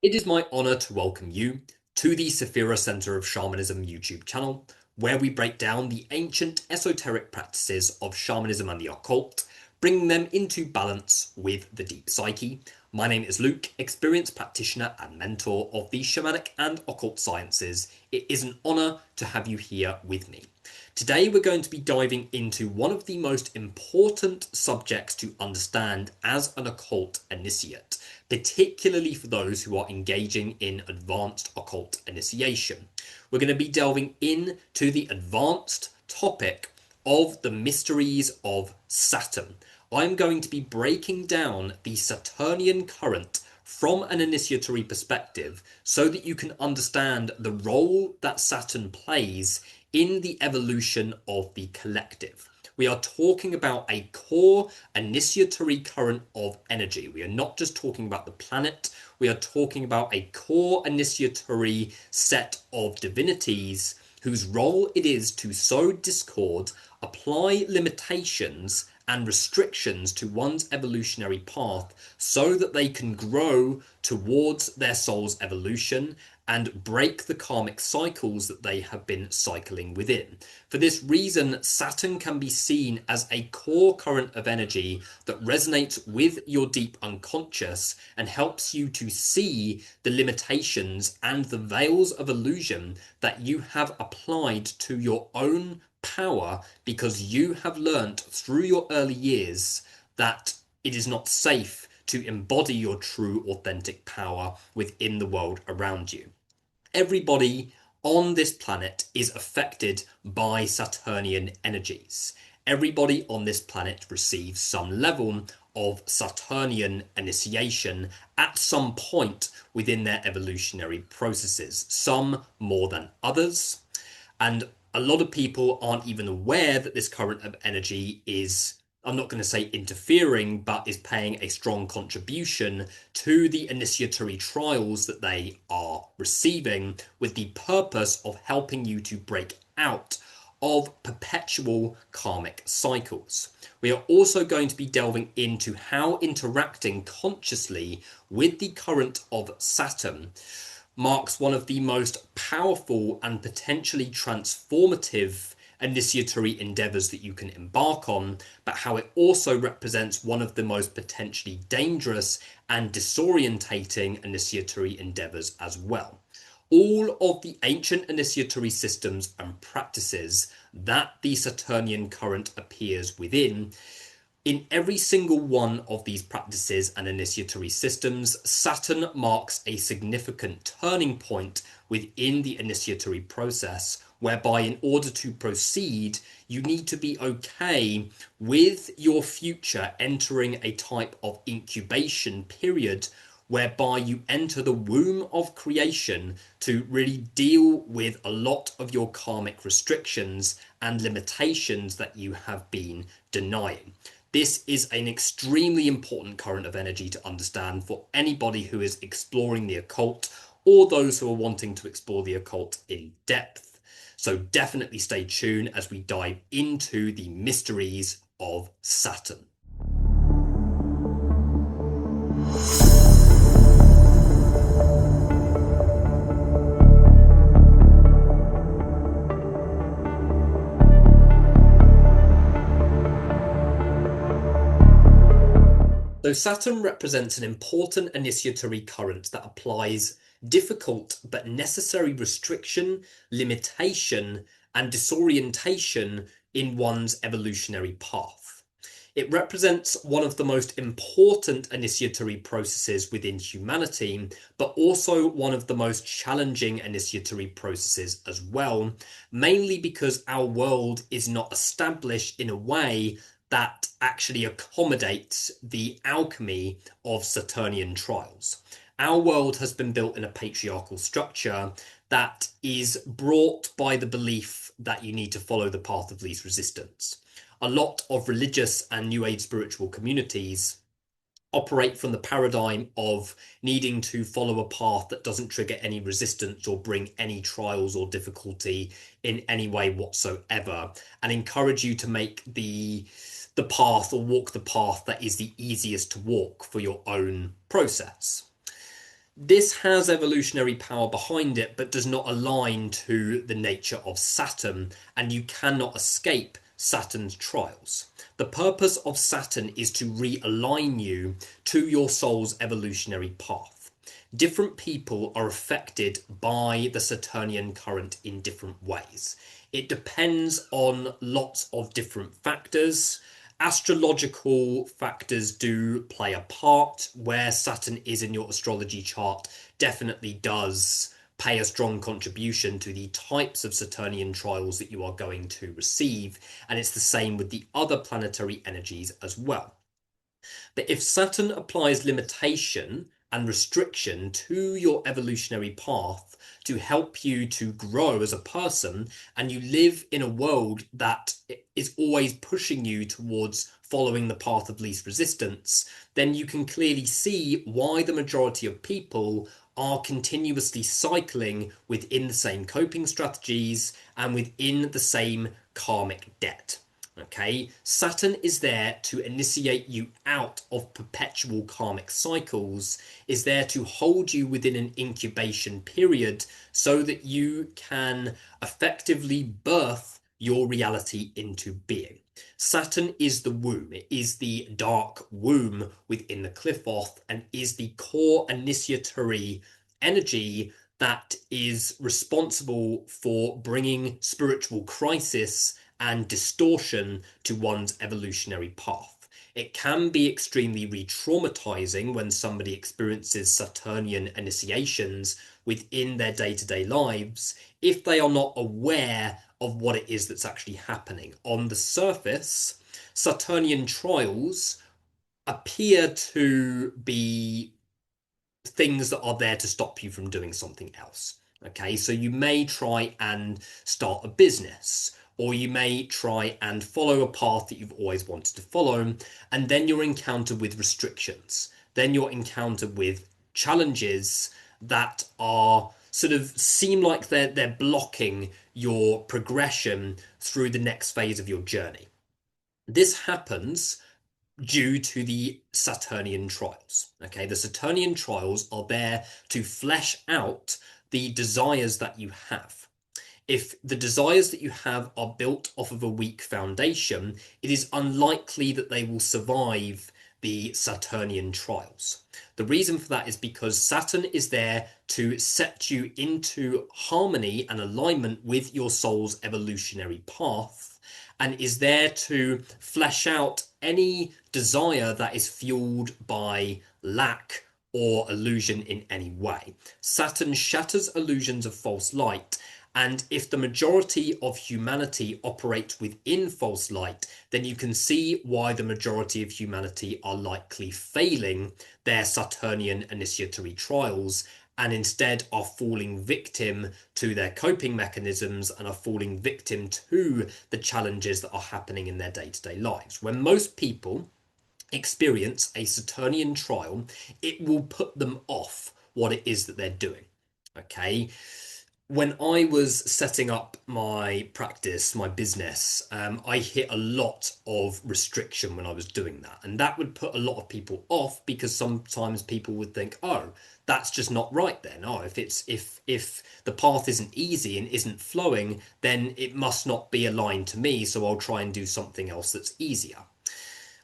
It is my honor to welcome you to the Saphira Center of Shamanism YouTube channel, where we break down the ancient esoteric practices of shamanism and the occult, bringing them into balance with the deep psyche. My name is Luke, experienced practitioner and mentor of the shamanic and occult sciences. It is an honor to have you here with me. Today we're going to be diving into one of the most important subjects to understand as an occult initiate, particularly for those who are engaging in advanced occult initiation. We're going to be delving into the advanced topic of the mysteries of Saturn. I'm going to be breaking down the Saturnian current from an initiatory perspective so that you can understand the role that Saturn plays in the evolution of the collective. We are talking about a core initiatory current of energy. We are not just talking about the planet, we are talking about a core initiatory set of divinities whose role it is to sow discord, apply limitations and restrictions to one's evolutionary path so that they can grow towards their soul's evolution and break the karmic cycles that they have been cycling within. For this reason, Saturn can be seen as a core current of energy that resonates with your deep unconscious and helps you to see the limitations and the veils of illusion that you have applied to your own power because you have learnt through your early years that it is not safe to embody your true authentic power within the world around you. Everybody on this planet is affected by Saturnian energies. Everybody on this planet receives some level of Saturnian initiation at some point within their evolutionary processes, some more than others. And a lot of people aren't even aware that this current of energy is, I'm not going to say interfering, but is paying a strong contribution to the initiatory trials that they are receiving with the purpose of helping you to break out of perpetual karmic cycles. We are also going to be delving into how interacting consciously with the current of Saturn marks one of the most powerful and potentially transformative initiatory endeavors that you can embark on, but how it also represents one of the most potentially dangerous and disorientating initiatory endeavors as well. All of the ancient initiatory systems and practices that the Saturnian current appears within, in every single one of these practices and initiatory systems, Saturn marks a significant turning point within the initiatory process, whereby in order to proceed, you need to be okay with your future entering a type of incubation period whereby you enter the womb of creation to really deal with a lot of your karmic restrictions and limitations that you have been denying. This is an extremely important current of energy to understand for anybody who is exploring the occult or those who are wanting to explore the occult in depth. So definitely stay tuned as we dive into the mysteries of Saturn. So Saturn represents an important initiatory current that applies difficult but necessary restriction, limitation, and disorientation in one's evolutionary path. It represents one of the most important initiatory processes within humanity, but also one of the most challenging initiatory processes as well, mainly because our world is not established in a way that actually accommodates the alchemy of Saturnian trials. Our world has been built in a patriarchal structure that is brought by the belief that you need to follow the path of least resistance. A lot of religious and New Age spiritual communities operate from the paradigm of needing to follow a path that doesn't trigger any resistance or bring any trials or difficulty in any way whatsoever, and encourage you to make the path or walk the path that is the easiest to walk for your own process. This has evolutionary power behind it, but does not align to the nature of Saturn, and you cannot escape Saturn's trials. The purpose of Saturn is to realign you to your soul's evolutionary path. Different people are affected by the Saturnian current in different ways. It depends on lots of different factors. Astrological factors do play a part. Where Saturn is in your astrology chart definitely does pay a strong contribution to the types of Saturnian trials that you are going to receive, and it's the same with the other planetary energies as well. But if Saturn applies limitation and restriction to your evolutionary path to help you to grow as a person, and you live in a world that is always pushing you towards following the path of least resistance, then you can clearly see why the majority of people are continuously cycling within the same coping strategies and within the same karmic debt. Okay, Saturn is there to initiate you out of perpetual karmic cycles, is there to hold you within an incubation period so that you can effectively birth your reality into being. Saturn is the womb, it is the dark womb within the Qliphoth, and is the core initiatory energy that is responsible for bringing spiritual crisis and distortion to one's evolutionary path. It can be extremely re-traumatizing when somebody experiences Saturnian initiations within their day-to-day lives if they are not aware of what it is that's actually happening. On the surface, Saturnian trials appear to be things that are there to stop you from doing something else. Okay, so you may try and start a business, or you may try and follow a path that you've always wanted to follow, and then you're encountered with restrictions. Then you're encountered with challenges that are sort of seem like they're blocking your progression through the next phase of your journey. This happens due to the Saturnian trials. Okay, the Saturnian trials are there to flesh out the desires that you have. If the desires that you have are built off of a weak foundation, it is unlikely that they will survive the Saturnian trials. The reason for that is because Saturn is there to set you into harmony and alignment with your soul's evolutionary path, and is there to flesh out any desire that is fueled by lack or illusion in any way. Saturn shatters illusions of false light, and if the majority of humanity operate within false light, then you can see why the majority of humanity are likely failing their Saturnian initiatory trials, and instead are falling victim to their coping mechanisms and are falling victim to the challenges that are happening in their day-to-day lives. When most people experience a Saturnian trial, it will put them off what it is that they're doing. Okay. When I was setting up my practice, my business, I hit a lot of restriction when I was doing that. And that would put a lot of people off, because sometimes people would think, oh, that's just not right then. Oh, if the path isn't easy and isn't flowing, then it must not be aligned to me, so I'll try and do something else that's easier.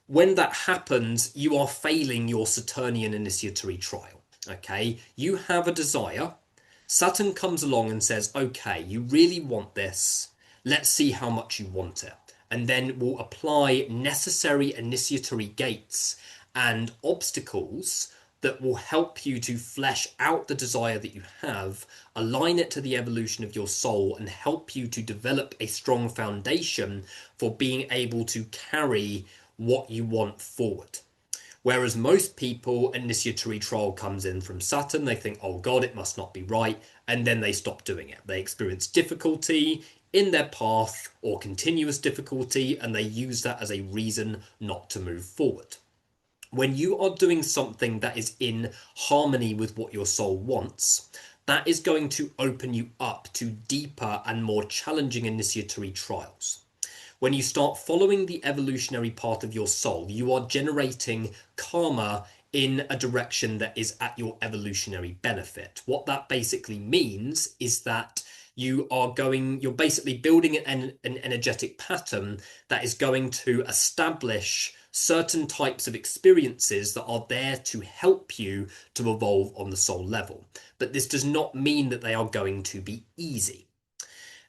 When that happens, you are failing your Saturnian initiatory trial. Okay, you have a desire. Saturn comes along and says, okay, you really want this. Let's see how much you want it. And then we'll apply necessary initiatory gates and obstacles that will help you to flesh out the desire that you have, align it to the evolution of your soul, and help you to develop a strong foundation for being able to carry what you want forward. Whereas most people, initiatory trial comes in from Saturn, they think, oh God, it must not be right, and then they stop doing it. They experience difficulty in their path or continuous difficulty, and they use that as a reason not to move forward. When you are doing something that is in harmony with what your soul wants, that is going to open you up to deeper and more challenging initiatory trials. When you start following the evolutionary path of your soul, you are generating karma in a direction that is at your evolutionary benefit. What that basically means is that you're basically building an energetic pattern that is going to establish certain types of experiences that are there to help you to evolve on the soul level. But this does not mean that they are going to be easy.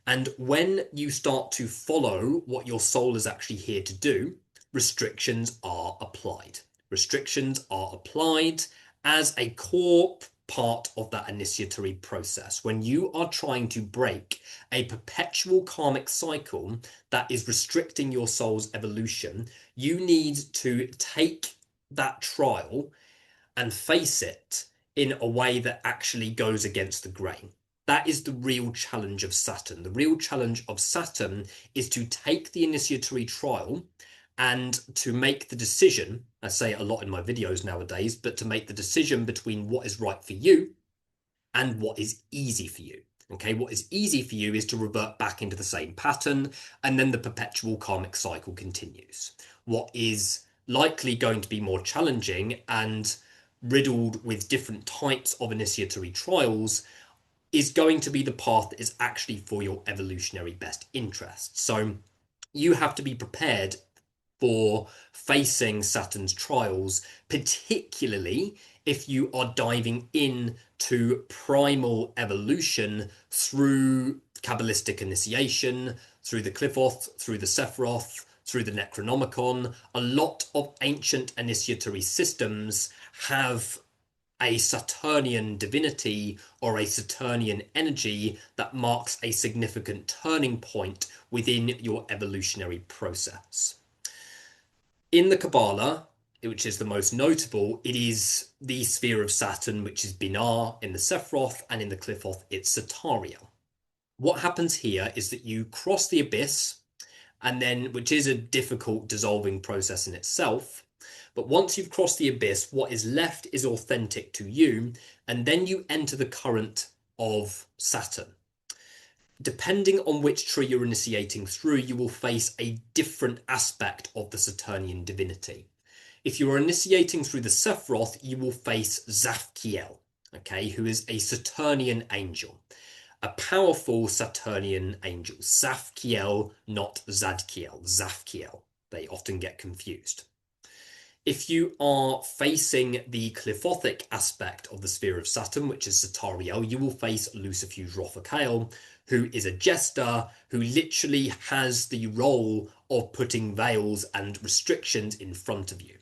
And when you start to follow what your soul is actually here to do, restrictions are applied. Restrictions are applied as a core part of that initiatory process. When you are trying to break a perpetual karmic cycle that is restricting your soul's evolution, you need to take that trial and face it in a way that actually goes against the grain. That is the real challenge of Saturn. The real challenge of Saturn is to take the initiatory trial and to make the decision. I say it a lot in my videos nowadays, but to make the decision between what is right for you and what is easy for you. Okay, what is easy for you is to revert back into the same pattern, and then the perpetual karmic cycle continues. What is likely going to be more challenging and riddled with different types of initiatory trials is going to be the path that is actually for your evolutionary best interest. So you have to be prepared for facing Saturn's trials, particularly if you are diving into primal evolution through cabalistic initiation, through the Qliphoth, through the Sephiroth, through the Necronomicon. A lot of ancient initiatory systems have a Saturnian divinity or a Saturnian energy that marks a significant turning point within your evolutionary process. In the Kabbalah, which is the most notable, it is the sphere of Saturn, which is Binah in the Sephiroth, and in the Qliphoth, it's Sataria. What happens here is that you cross the abyss, and then, which is a difficult dissolving process in itself, but once you've crossed the abyss, what is left is authentic to you, and then you enter the current of Saturn. Depending on which tree you're initiating through, you will face a different aspect of the Saturnian divinity. If you are initiating through the Sephiroth, you will face Zafkiel, okay, who is a Saturnian angel, a powerful Saturnian angel. Zafkiel, not Zadkiel, Zafkiel. They often get confused. If you are facing the Qliphothic aspect of the sphere of Saturn, which is Satariel, you will face Lucifuge Rothakael, who is a jester who literally has the role of putting veils and restrictions in front of you.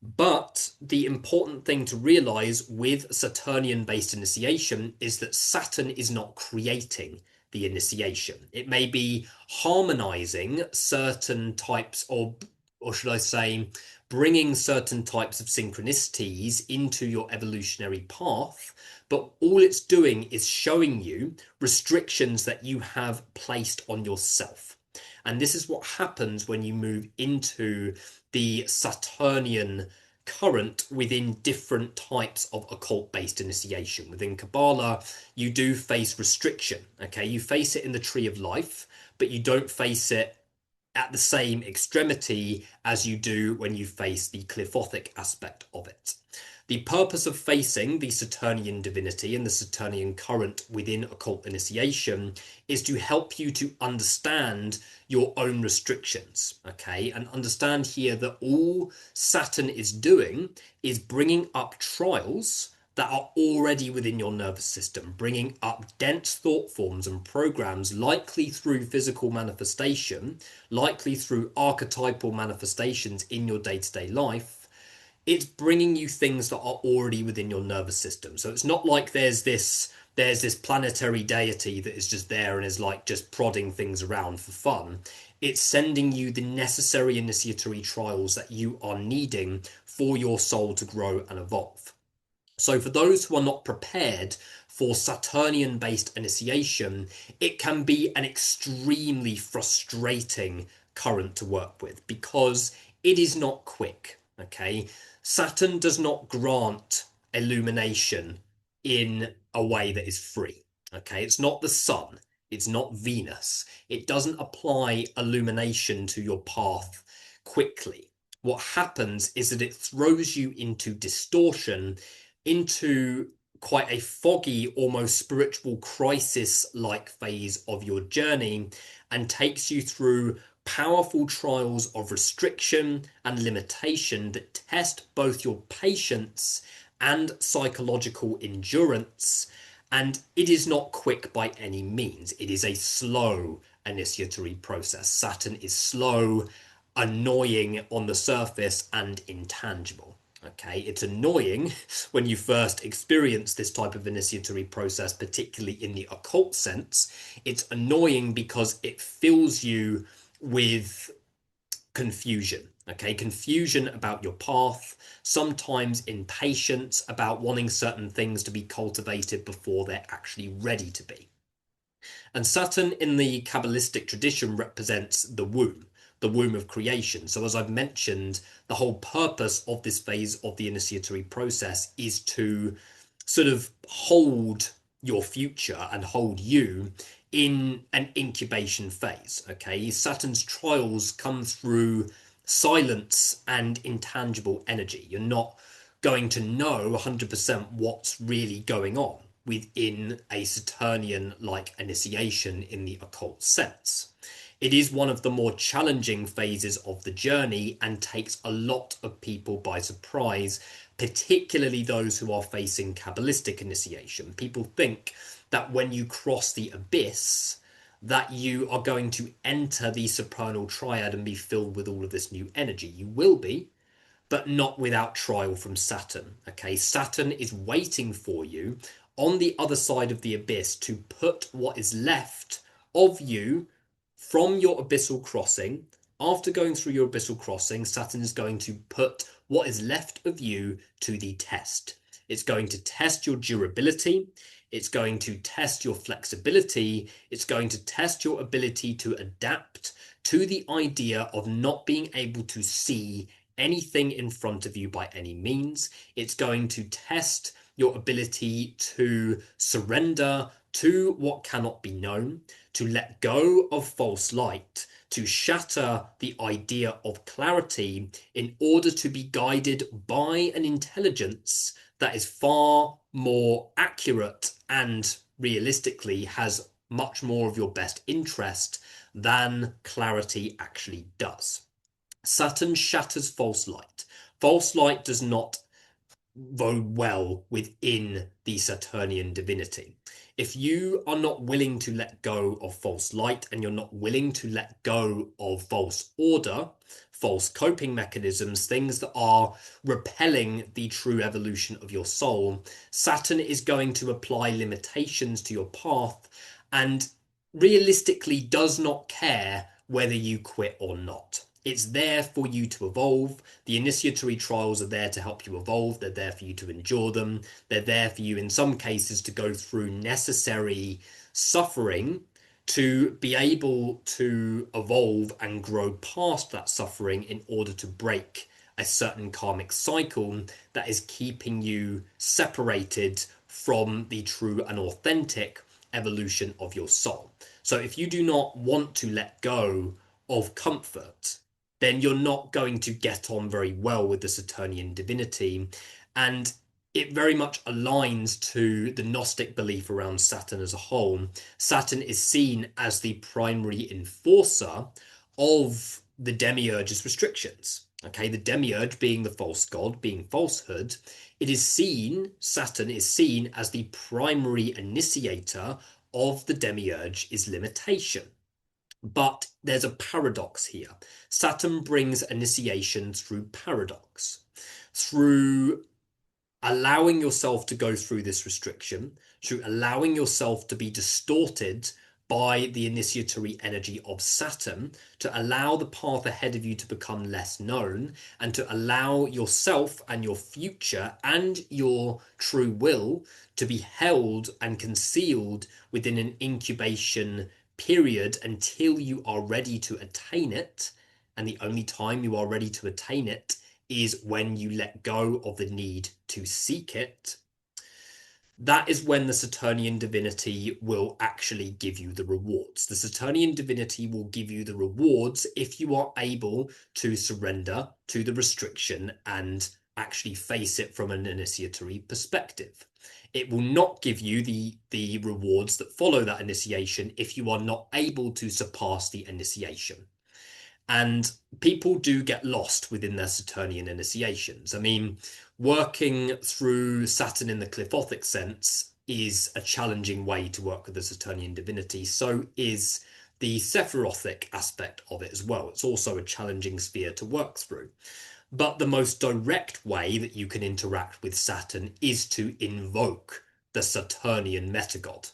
But the important thing to realize with Saturnian-based initiation is that Saturn is not creating the initiation. It may be harmonizing certain types of, or should I say, bringing certain types of synchronicities into your evolutionary path, but all it's doing is showing you restrictions that you have placed on yourself. And this is what happens when you move into the Saturnian current within different types of occult-based initiation. Within Kabbalah, you do face restriction, okay? You face it in the Tree of Life, but you don't face it at the same extremity as you do when you face the Qliphothic aspect of it. The purpose of facing the Saturnian divinity and the Saturnian current within occult initiation is to help you to understand your own restrictions, okay? And understand here that all Saturn is doing is bringing up trials that are already within your nervous system, bringing up dense thought forms and programs, likely through physical manifestation, likely through archetypal manifestations in your day-to-day life. It's bringing you things that are already within your nervous system. So it's not like there's this planetary deity that is just there and is like just prodding things around for fun. It's sending you the necessary initiatory trials that you are needing for your soul to grow and evolve. So for those who are not prepared for Saturnian-based initiation, it can be an extremely frustrating current to work with because it is not quick, okay? Saturn does not grant illumination in a way that is free, okay? It's not the sun, it's not Venus. It doesn't apply illumination to your path quickly. what happens is that it throws you into distortion, into quite a foggy, almost spiritual crisis-like phase of your journey, and takes you through powerful trials of restriction and limitation that test both your patience and psychological endurance. And it is not quick by any means. It is a slow initiatory process. Saturn is slow, annoying on the surface, and intangible. Okay, it's annoying when you first experience this type of initiatory process, particularly in the occult sense. It's annoying because it fills you with confusion. Okay, confusion about your path, sometimes impatience about wanting certain things to be cultivated before they're actually ready to be. And Saturn in the cabalistic tradition represents the womb of creation. So as I've mentioned, the whole purpose of this phase of the initiatory process is to sort of hold your future and hold you in an incubation phase. Okay, Saturn's trials come through silence and intangible energy. You're not going to know 100% what's really going on within a Saturnian like initiation in the occult sense. It is one of the more challenging phases of the journey and takes a lot of people by surprise, particularly those who are facing cabalistic initiation. People think that when you cross the abyss, that you are going to enter the supernal triad and be filled with all of this new energy. You will be, but not without trial from Saturn. Okay, Saturn is waiting for you on the other side of the abyss to put what is left of you from your abyssal crossing. After going through your abyssal crossing, Saturn is going to put what is left of you to the test. It's going to test your durability. It's going to test your flexibility. It's going to test your ability to adapt to the idea of not being able to see anything in front of you by any means. It's going to test your ability to surrender to what cannot be known, to let go of false light, to shatter the idea of clarity in order to be guided by an intelligence that is far more accurate and realistically has much more of your best interest than clarity actually does. Saturn shatters false light. False light does not bode well within the Saturnian divinity. If you are not willing to let go of false light and you're not willing to let go of false order, false coping mechanisms, things that are repelling the true evolution of your soul, Saturn is going to apply limitations to your path and realistically does not care whether you quit or not. It's there for you to evolve. The initiatory trials are there to help you evolve. They're there for you to endure them. They're there for you, in some cases, to go through necessary suffering to be able to evolve and grow past that suffering in order to break a certain karmic cycle that is keeping you separated from the true and authentic evolution of your soul. So if you do not want to let go of comfort, then you're not going to get on very well with the Saturnian divinity. And it very much aligns to the Gnostic belief around Saturn as a whole. Saturn is seen as the primary enforcer of the demiurge's restrictions. Okay, the demiurge being the false god, being falsehood, it is seen, Saturn is seen as the primary initiator of the demiurge's limitation. But there's a paradox here. Saturn brings initiation through paradox, through allowing yourself to go through this restriction, through allowing yourself to be distorted by the initiatory energy of Saturn, to allow the path ahead of you to become less known, and to allow yourself and your future and your true will to be held and concealed within an incubation period until you are ready to attain it. And the only time you are ready to attain it is when you let go of the need to seek it. that is when the Saturnian divinity will actually give you the rewards. The Saturnian divinity will give you the rewards if you are able to surrender to the restriction and actually face it from an initiatory perspective. It will not give you the rewards that follow that initiation if you are not able to surpass the initiation. And people do get lost within their Saturnian initiations. I mean, working through Saturn in the Clithothic sense is a challenging way to work with the Saturnian divinity. So is the Sephirothic aspect of it as well. It's also a challenging sphere to work through. But the most direct way that you can interact with Saturn is to invoke the Saturnian metagod.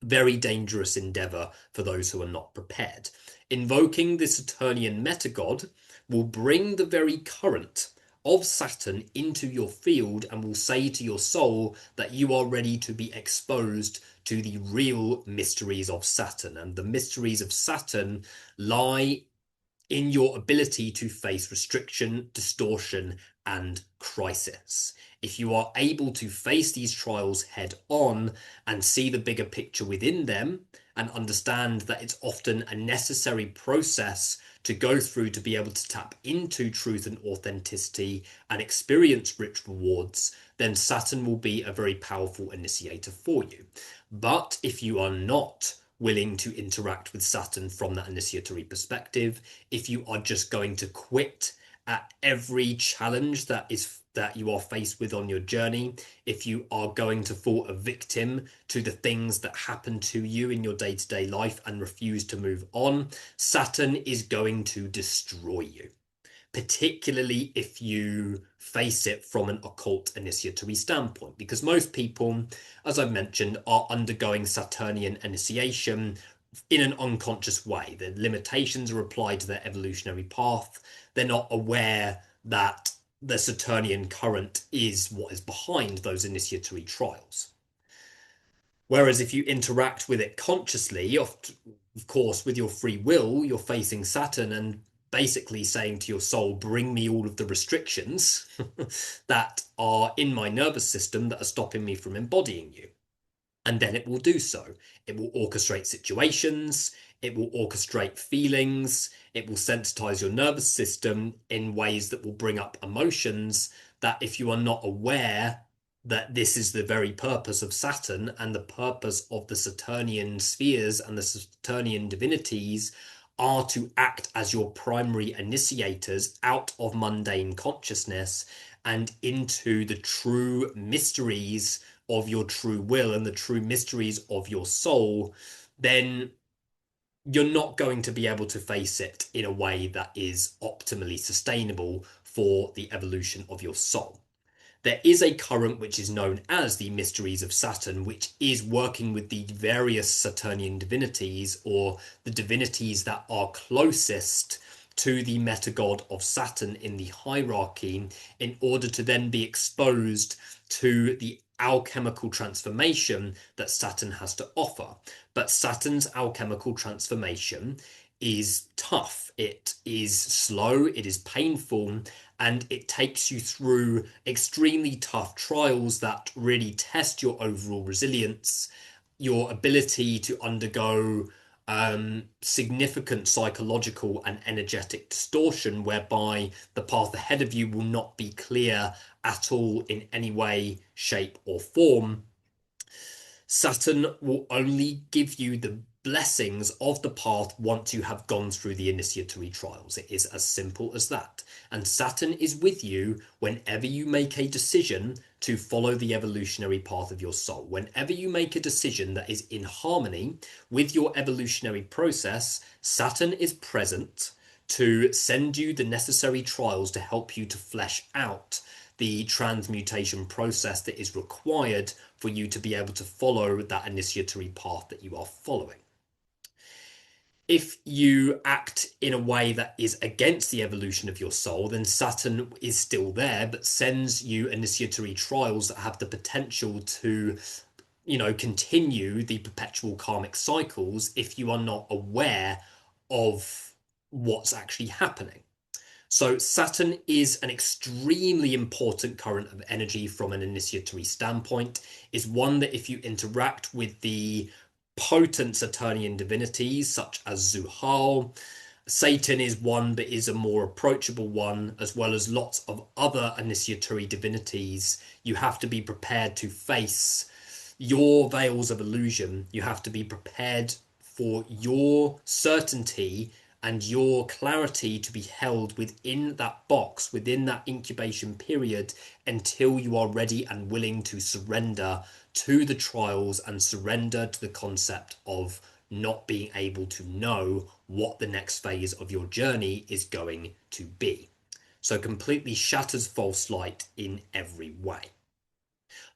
Very dangerous endeavor for those who are not prepared. Invoking the Saturnian metagod will bring the very current of Saturn into your field and will say to your soul that you are ready to be exposed to the real mysteries of Saturn. And the mysteries of Saturn lie in your ability to face restriction, distortion, and crisis. If you are able to face these trials head on and see the bigger picture within them and understand that it's often a necessary process to go through to be able to tap into truth and authenticity and experience rich rewards, then Saturn will be a very powerful initiator for you. But if you are not willing to interact with Saturn from that initiatory perspective, if you are just going to quit at every challenge that you are faced with on your journey, if you are going to fall a victim to the things that happen to you in your day-to-day life and refuse to move on, Saturn is going to destroy you, particularly if you face it from an occult initiatory standpoint, because most people, as I've mentioned, are undergoing Saturnian initiation in an unconscious way. The limitations are applied to their evolutionary path. They're not aware that the Saturnian current is what is behind those initiatory trials. Whereas if you interact with it consciously, of course, with your free will, you're facing Saturn and basically saying to your soul, bring me all of the restrictions that are in my nervous system that are stopping me from embodying you. And then it will do so. It will orchestrate situations, it will orchestrate feelings, it will sensitize your nervous system in ways that will bring up emotions that, if you are not aware that this is the very purpose of Saturn and the purpose of the Saturnian spheres and the Saturnian divinities, are to act as your primary initiators out of mundane consciousness and into the true mysteries of your true will and the true mysteries of your soul, then you're not going to be able to face it in a way that is optimally sustainable for the evolution of your soul. There is a current which is known as the Mysteries of Saturn, which is working with the various Saturnian divinities, or the divinities that are closest to the metagod of Saturn in the hierarchy, in order to then be exposed to the alchemical transformation that Saturn has to offer. But Saturn's alchemical transformation is tough, it is slow, it is painful, and it takes you through extremely tough trials that really test your overall resilience, your ability to undergo significant psychological and energetic distortion, whereby the path ahead of you will not be clear at all in any way, shape, or form. Saturn will only give you the blessings of the path once you have gone through the initiatory trials. It is as simple as that. And Saturn is with you whenever you make a decision to follow the evolutionary path of your soul. Whenever you make a decision that is in harmony with your evolutionary process, Saturn is present to send you the necessary trials to help you to flesh out the transmutation process that is required for you to be able to follow that initiatory path that you are following. If you act in a way that is against the evolution of your soul, then Saturn is still there, but sends you initiatory trials that have the potential to, continue the perpetual karmic cycles if you are not aware of what's actually happening. So Saturn is an extremely important current of energy from an initiatory standpoint, is one that if you interact with the potent Saturnian divinities such as Zuhal, Satan is one but is a more approachable one, as well as lots of other initiatory divinities. You have to be prepared to face your veils of illusion. You have to be prepared for your certainty and your clarity to be held within that box, within that incubation period, until you are ready and willing to surrender to the trials and surrender to the concept of not being able to know what the next phase of your journey is going to be. So completely shatters false light in every way.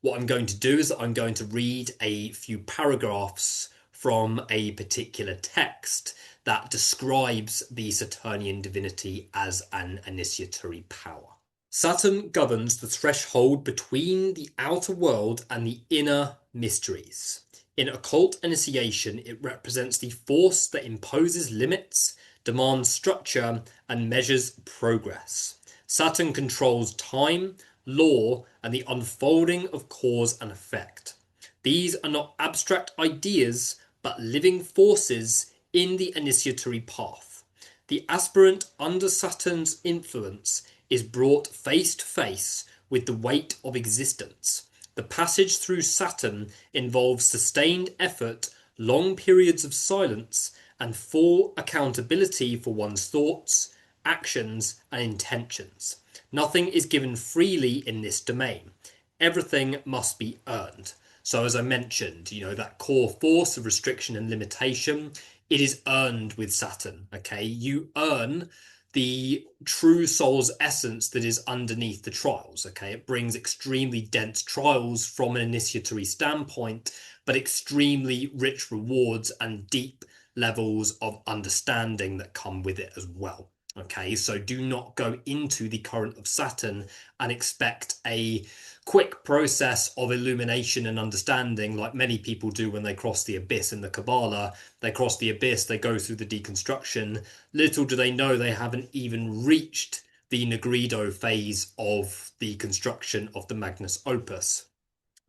What I'm going to do is I'm going to read a few paragraphs from a particular text that describes the Saturnian divinity as an initiatory power. Saturn governs the threshold between the outer world and the inner mysteries. In occult initiation, it represents the force that imposes limits, demands structure, and measures progress. Saturn controls time, law, and the unfolding of cause and effect. These are not abstract ideas, but living forces in the initiatory path. The aspirant under Saturn's influence is brought face to face with the weight of existence. The passage through Saturn involves sustained effort, long periods of silence, and full accountability for one's thoughts, actions, and intentions. Nothing is given freely in this domain. Everything must be earned. So as I mentioned, that core force of restriction and limitation, it is earned with Saturn, okay? You earn the true soul's essence that is underneath the trials, okay? It brings extremely dense trials from an initiatory standpoint, but extremely rich rewards and deep levels of understanding that come with it as well. Okay, so do not go into the current of Saturn and expect a quick process of illumination and understanding like many people do when they cross the abyss in the Kabbalah. They cross the abyss, they go through the deconstruction. Little do they know they haven't even reached the Nigredo phase of the construction of the Magnus Opus.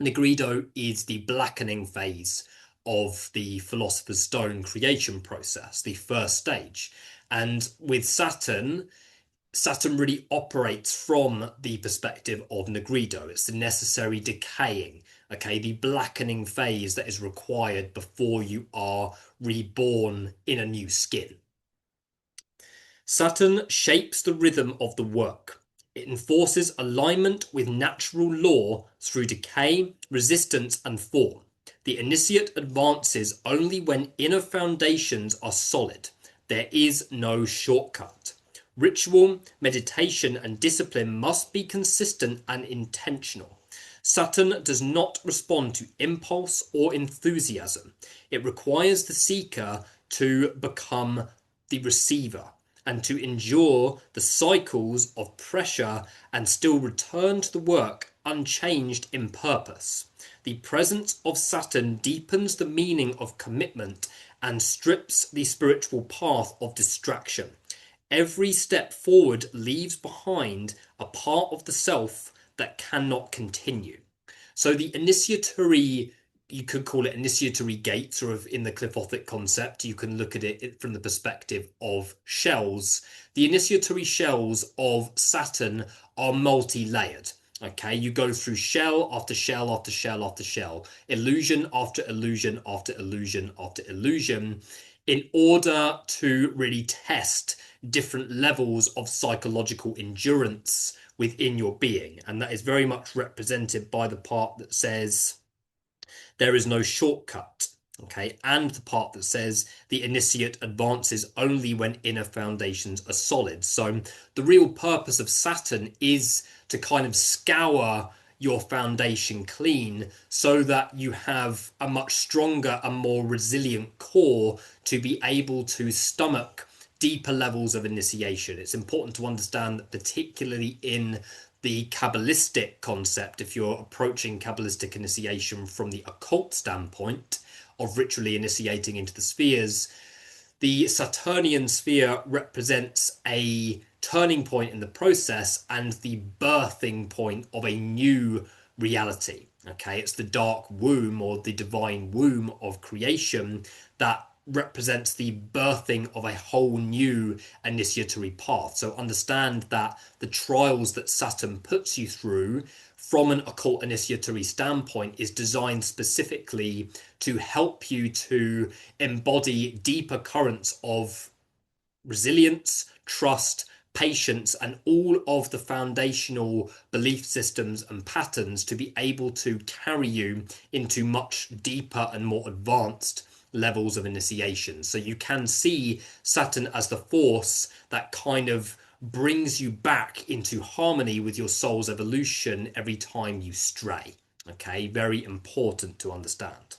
Nigredo is the blackening phase of the Philosopher's Stone creation process, the first stage. And with Saturn, Saturn really operates from the perspective of Nigredo. It's the necessary decaying, okay, the blackening phase that is required before you are reborn in a new skin. Saturn shapes the rhythm of the work. It enforces alignment with natural law through decay, resistance, and form. The initiate advances only when inner foundations are solid. There is no shortcut. Ritual, meditation, and discipline must be consistent and intentional. Saturn does not respond to impulse or enthusiasm. It requires the seeker to become the receiver and to endure the cycles of pressure and still return to the work unchanged in purpose. The presence of Saturn deepens the meaning of commitment and strips the spiritual path of distraction. Every step forward leaves behind a part of the self that cannot continue. So the initiatory, you could call it initiatory gates, or in the Cliffothic concept, you can look at it from the perspective of shells. The initiatory shells of Saturn are multi-layered. Okay, you go through shell after shell after shell after shell, illusion after illusion after illusion after illusion, in order to really test different levels of psychological endurance within your being. And that is very much represented by the part that says there is no shortcut. Okay, and the part that says the initiate advances only when inner foundations are solid. So the real purpose of Saturn is to kind of scour your foundation clean so that you have a much stronger and more resilient core to be able to stomach deeper levels of initiation. It's important to understand that particularly in the cabalistic concept, if you're approaching cabalistic initiation from the occult standpoint of ritually initiating into the spheres, the Saturnian sphere represents a turning point in the process and the birthing point of a new reality. Okay, it's the dark womb or the divine womb of creation that represents the birthing of a whole new initiatory path. So understand that the trials that Saturn puts you through from an occult initiatory standpoint is designed specifically to help you to embody deeper currents of resilience, trust, patience, and all of the foundational belief systems and patterns to be able to carry you into much deeper and more advanced levels of initiation. So you can see Saturn as the force that kind of brings you back into harmony with your soul's evolution every time you stray. Okay, very important to understand.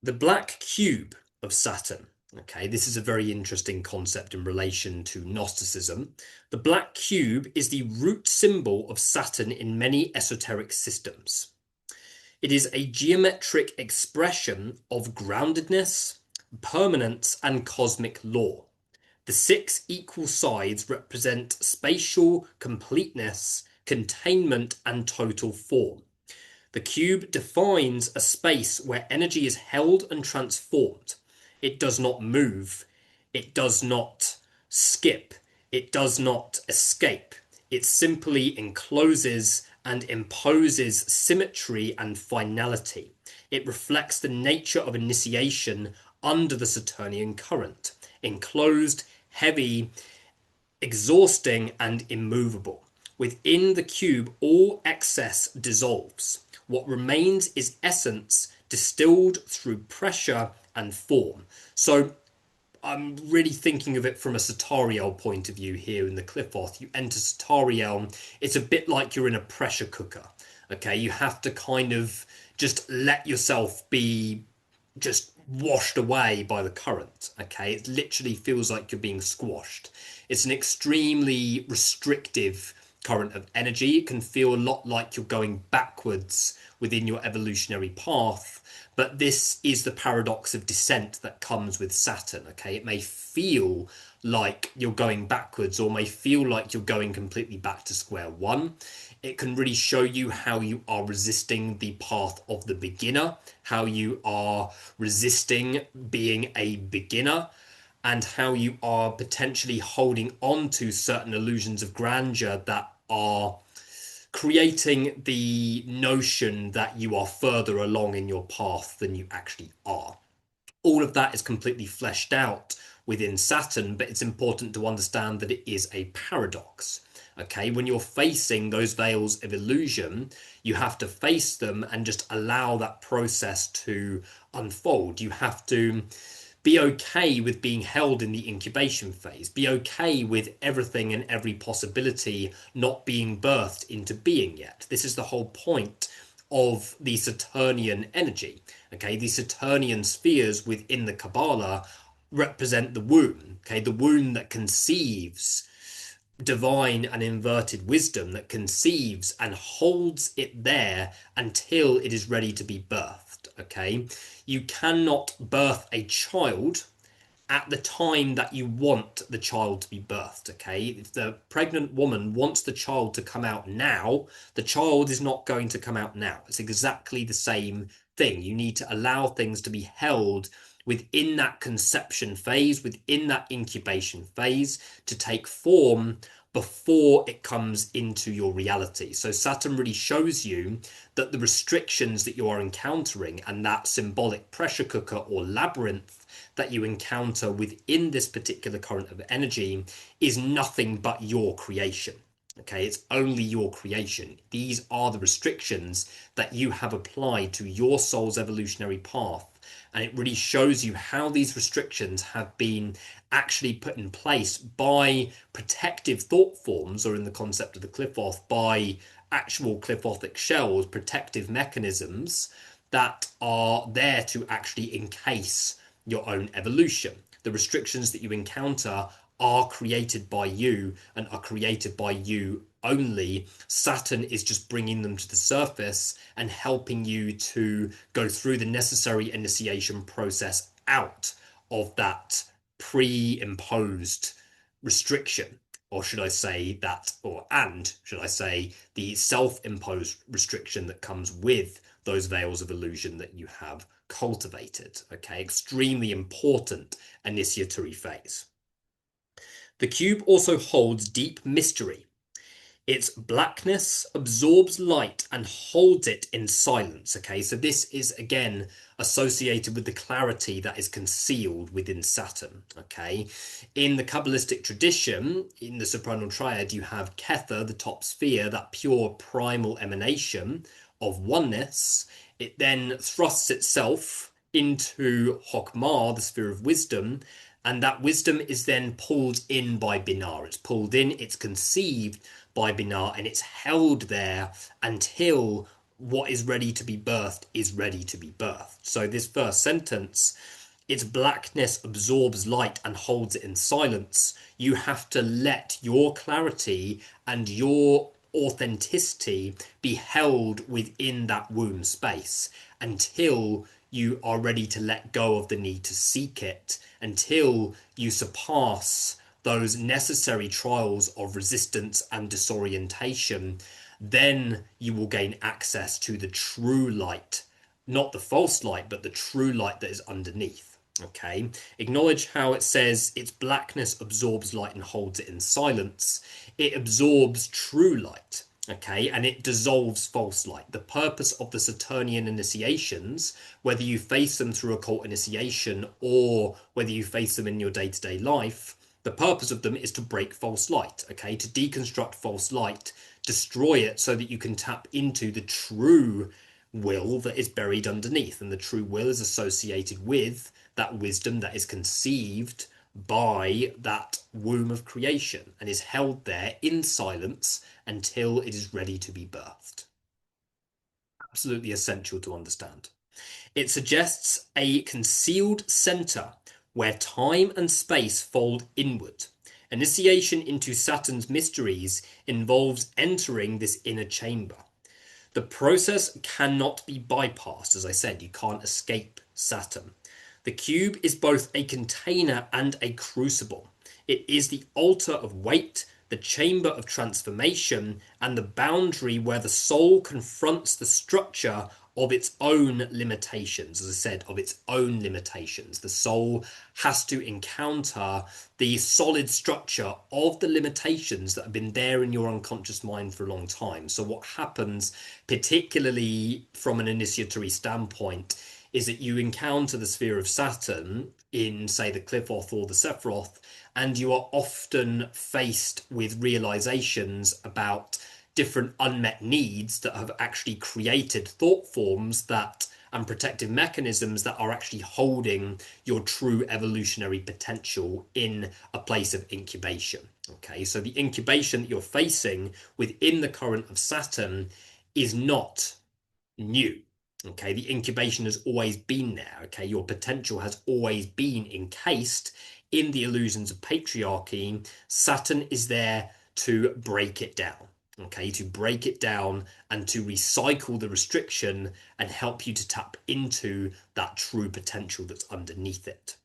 The black cube of Saturn. Okay, this is a very interesting concept in relation to Gnosticism. The black cube is the root symbol of Saturn in many esoteric systems. It is a geometric expression of groundedness, permanence, and cosmic law. The 6 equal sides represent spatial completeness, containment, and total form. The cube defines a space where energy is held and transformed. It does not move. It does not skip. It does not escape. It simply encloses and imposes symmetry and finality. It reflects the nature of initiation under the Saturnian current, enclosed, heavy, exhausting, and immovable. Within the cube, all excess dissolves. What remains is essence distilled through pressure and form. So I'm really thinking of it from a Satariel point of view here in the Qliphoth. You enter Satariel, it's a bit like you're in a pressure cooker. Okay, you have to kind of just let yourself be just washed away by the current. Okay, it literally feels like you're being squashed. It's an extremely restrictive current of energy. It can feel a lot like you're going backwards within your evolutionary path, but this is the paradox of descent that comes with Saturn. Okay, it may feel like you're going backwards or may feel like you're going completely back to square one. It can really show you how you are resisting the path of the beginner, how you are resisting being a beginner, and how you are potentially holding on to certain illusions of grandeur that are creating the notion that you are further along in your path than you actually are. All of that is completely fleshed out within Saturn, but it's important to understand that it is a paradox. Okay, when you're facing those veils of illusion, you have to face them and just allow that process to unfold. You have to be okay with being held in the incubation phase. Be okay with everything and every possibility not being birthed into being yet. This is the whole point of the Saturnian energy. Okay, the Saturnian spheres within the Kabbalah represent the womb. Okay, the womb that conceives divine and inverted wisdom, that conceives and holds it there until it is ready to be birthed. Okay, you cannot birth a child at the time that you want the child to be birthed. Okay, if the pregnant woman wants the child to come out now, the child is not going to come out now. It's exactly the same thing. You need to allow things to be held within that conception phase, within that incubation phase, to take form before it comes into your reality. So Saturn really shows you that the restrictions that you are encountering and that symbolic pressure cooker or labyrinth that you encounter within this particular current of energy is nothing but your creation. Okay, it's only your creation. These are the restrictions that you have applied to your soul's evolutionary path. And it really shows you how these restrictions have been actually put in place by protective thought forms, or in the concept of the Qliphoth, by actual Qliphothic shells, protective mechanisms that are there to actually encase your own evolution. The restrictions that you encounter are created by you and are created by you only. Saturn is just bringing them to the surface and helping you to go through the necessary initiation process out of that pre-imposed restriction, or should I say that, should I say the self-imposed restriction that comes with those veils of illusion that you have cultivated. Okay, extremely important initiatory phase. The cube also holds deep mystery. Its blackness absorbs light and holds it in silence. Okay, so this is again associated with the clarity that is concealed within Saturn. Okay, in the cabalistic tradition, in the supernal triad, you have Kether, the top sphere, that pure primal emanation of oneness. It then thrusts itself into Hokmah, the sphere of wisdom, and that wisdom is then pulled in by Binah. It's pulled in, it's conceived by Binah, and it's held there until what is ready to be birthed is ready to be birthed. So this first sentence, its blackness absorbs light and holds it in silence. You have to let your clarity and your authenticity be held within that womb space until you are ready to let go of the need to seek it, until you surpass those necessary trials of resistance and disorientation. Then you will gain access to the true light, not the false light, but the true light that is underneath. Okay, acknowledge how it says its blackness absorbs light and holds it in silence. It absorbs true light. Okay, and it dissolves false light. The purpose of the Saturnian initiations, whether you face them through occult initiation or whether you face them in your day-to-day life, the purpose of them is to break false light, okay, to deconstruct false light, destroy it so that you can tap into the true will that is buried underneath. And the true will is associated with that wisdom that is conceived by that womb of creation and is held there in silence until it is ready to be birthed. Absolutely essential to understand. It suggests a concealed center where time and space fold inward. Initiation into Saturn's mysteries involves entering this inner chamber. The process cannot be bypassed. As I said, you can't escape Saturn. The cube is both a container and a crucible. It is the altar of weight, the chamber of transformation, and the boundary where the soul confronts the structure of its own limitations. As I said, of its own limitations. The soul has to encounter the solid structure of the limitations that have been there in your unconscious mind for a long time. So what happens, particularly from an initiatory standpoint, is that you encounter the sphere of Saturn in, say, the Qliphoth or the Sephiroth, and you are often faced with realizations about different unmet needs that have actually created thought forms that and protective mechanisms that are actually holding your true evolutionary potential in a place of incubation. Okay, so the incubation that you're facing within the current of Saturn is not new. Okay, the incubation has always been there. Okay, your potential has always been encased in the illusions of patriarchy. Saturn is there to break it down. Okay, to break it down and to recycle the restriction and help you to tap into that true potential that's underneath it.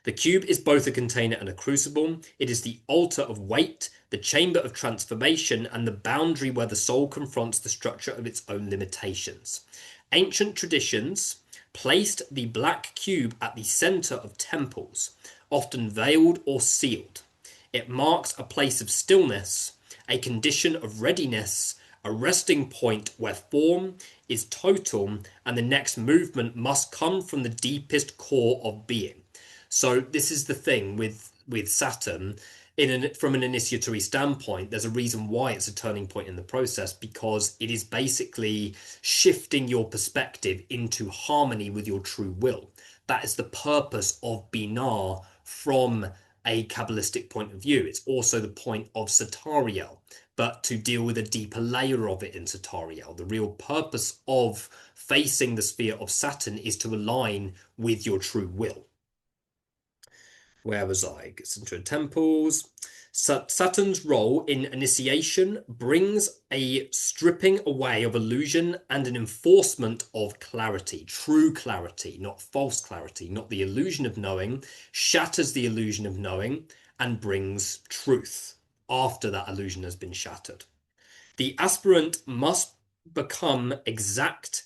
The cube is both a container and a crucible. It is the altar of weight, the chamber of transformation, and the boundary where the soul confronts the structure of its own limitations. Ancient traditions placed the black cube at the center of temples, often veiled or sealed. It marks a place of stillness, a condition of readiness, a resting point where form is total and the next movement must come from the deepest core of being. So this is the thing with Saturn. From an initiatory standpoint, there's a reason why it's a turning point in the process, because it is basically shifting your perspective into harmony with your true will. That is the purpose of Binah from a cabalistic point of view. It's also the point of Satariel, but to deal with a deeper layer of it in Satariel. The real purpose of facing the sphere of Saturn is to align with your true will. Where was I? Center of temples. Saturn's role in initiation brings a stripping away of illusion and an enforcement of clarity, true clarity, not false clarity, not the illusion of knowing, shatters the illusion of knowing and brings truth after that illusion has been shattered. The aspirant must become exact,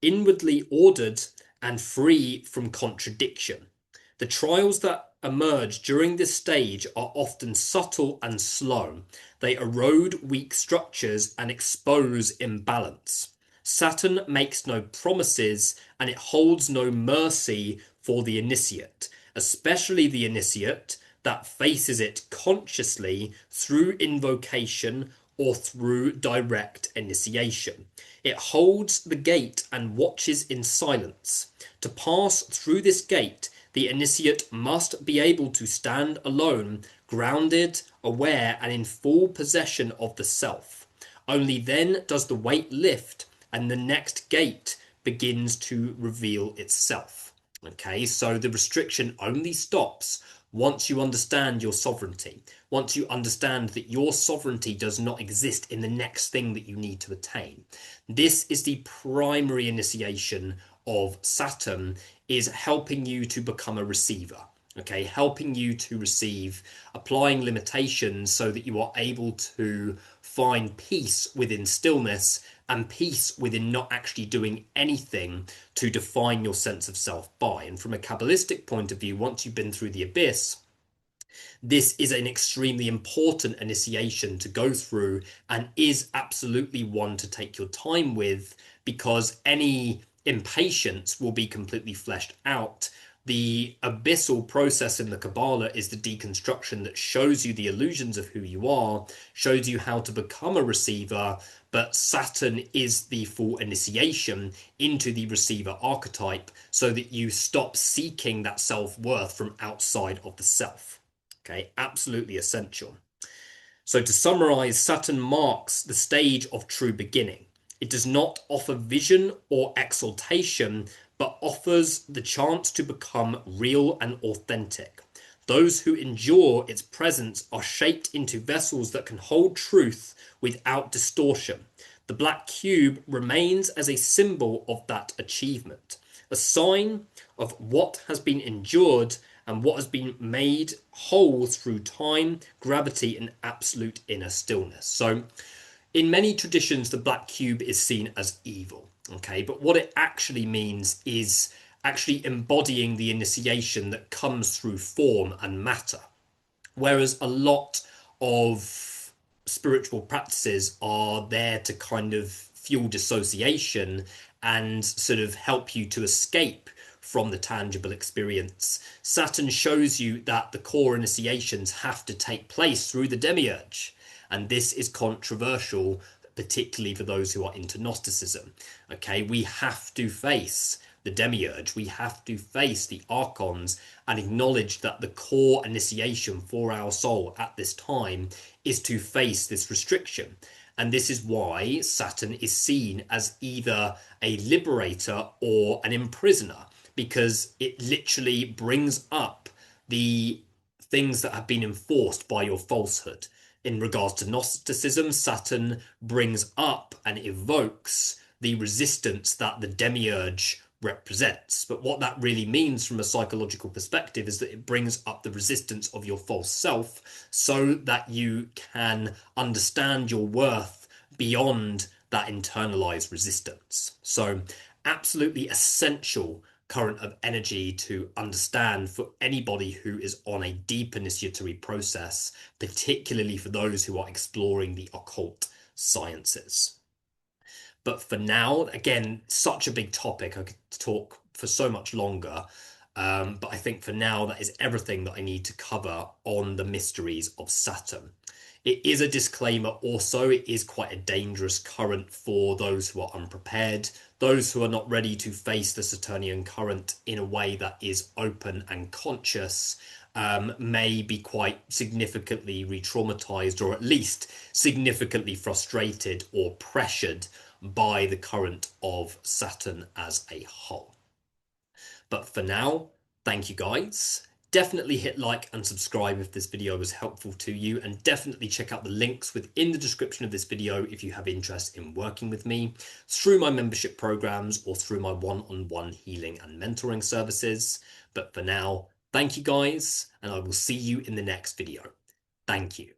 inwardly ordered, and free from contradiction. The trials that emerge during this stage are often subtle and slow. They erode weak structures and expose imbalance. Saturn makes no promises and it holds no mercy for the initiate, especially the initiate that faces it consciously through invocation or through direct initiation. It holds the gate and watches in silence. To pass through this gate, the initiate must be able to stand alone, grounded, aware, and in full possession of the self. Only then does the weight lift and the next gate begins to reveal itself. Okay, so the restriction only stops once you understand your sovereignty, once you understand that your sovereignty does not exist in the next thing that you need to attain. This is the primary initiation of Saturn, is helping you to become a receiver. Okay, helping you to receive, applying limitations so that you are able to find peace within stillness and peace within not actually doing anything to define your sense of self by. And from a cabalistic point of view, once you've been through the abyss, this is an extremely important initiation to go through and is absolutely one to take your time with, because any impatience will be completely fleshed out. The abyssal process in the Kabbalah is the deconstruction that shows you the illusions of who you are, shows you how to become a receiver, but Saturn is the full initiation into the receiver archetype so that you stop seeking that self-worth from outside of the self. Okay, absolutely essential. So to summarize, Saturn marks the stage of true beginning. It does not offer vision or exaltation, but offers the chance to become real and authentic. Those who endure its presence are shaped into vessels that can hold truth without distortion. The black cube remains as a symbol of that achievement, a sign of what has been endured and what has been made whole through time, gravity, and absolute inner stillness. So in many traditions, the black cube is seen as evil, okay? But what it actually means is actually embodying the initiation that comes through form and matter. Whereas a lot of spiritual practices are there to kind of fuel dissociation and sort of help you to escape from the tangible experience. Saturn shows you that the core initiations have to take place through the demiurge. And this is controversial, particularly for those who are into Gnosticism. Okay, we have to face the demiurge, we have to face the archons and acknowledge that the core initiation for our soul at this time is to face this restriction. And this is why Saturn is seen as either a liberator or an imprisoner, because it literally brings up the things that have been enforced by your falsehood. In regards to Gnosticism, Saturn brings up and evokes the resistance that the demiurge represents. But what that really means from a psychological perspective is that it brings up the resistance of your false self so that you can understand your worth beyond that internalized resistance. So absolutely essential current of energy to understand for anybody who is on a deep initiatory process, particularly for those who are exploring the occult sciences. But for now, again, such a big topic, I could talk for so much longer. But I think for now, that is everything that I need to cover on the mysteries of Saturn. It is a disclaimer also, it is quite a dangerous current for those who are unprepared, those who are not ready to face the Saturnian current in a way that is open and conscious. May be quite significantly re-traumatized, or at least significantly frustrated or pressured by the current of Saturn as a whole. But for now, thank you guys. Definitely hit like and subscribe if this video was helpful to you, and definitely check out the links within the description of this video if you have interest in working with me through my membership programs or through my one-on-one healing and mentoring services. But for now, thank you guys, and I will see you in the next video. Thank you.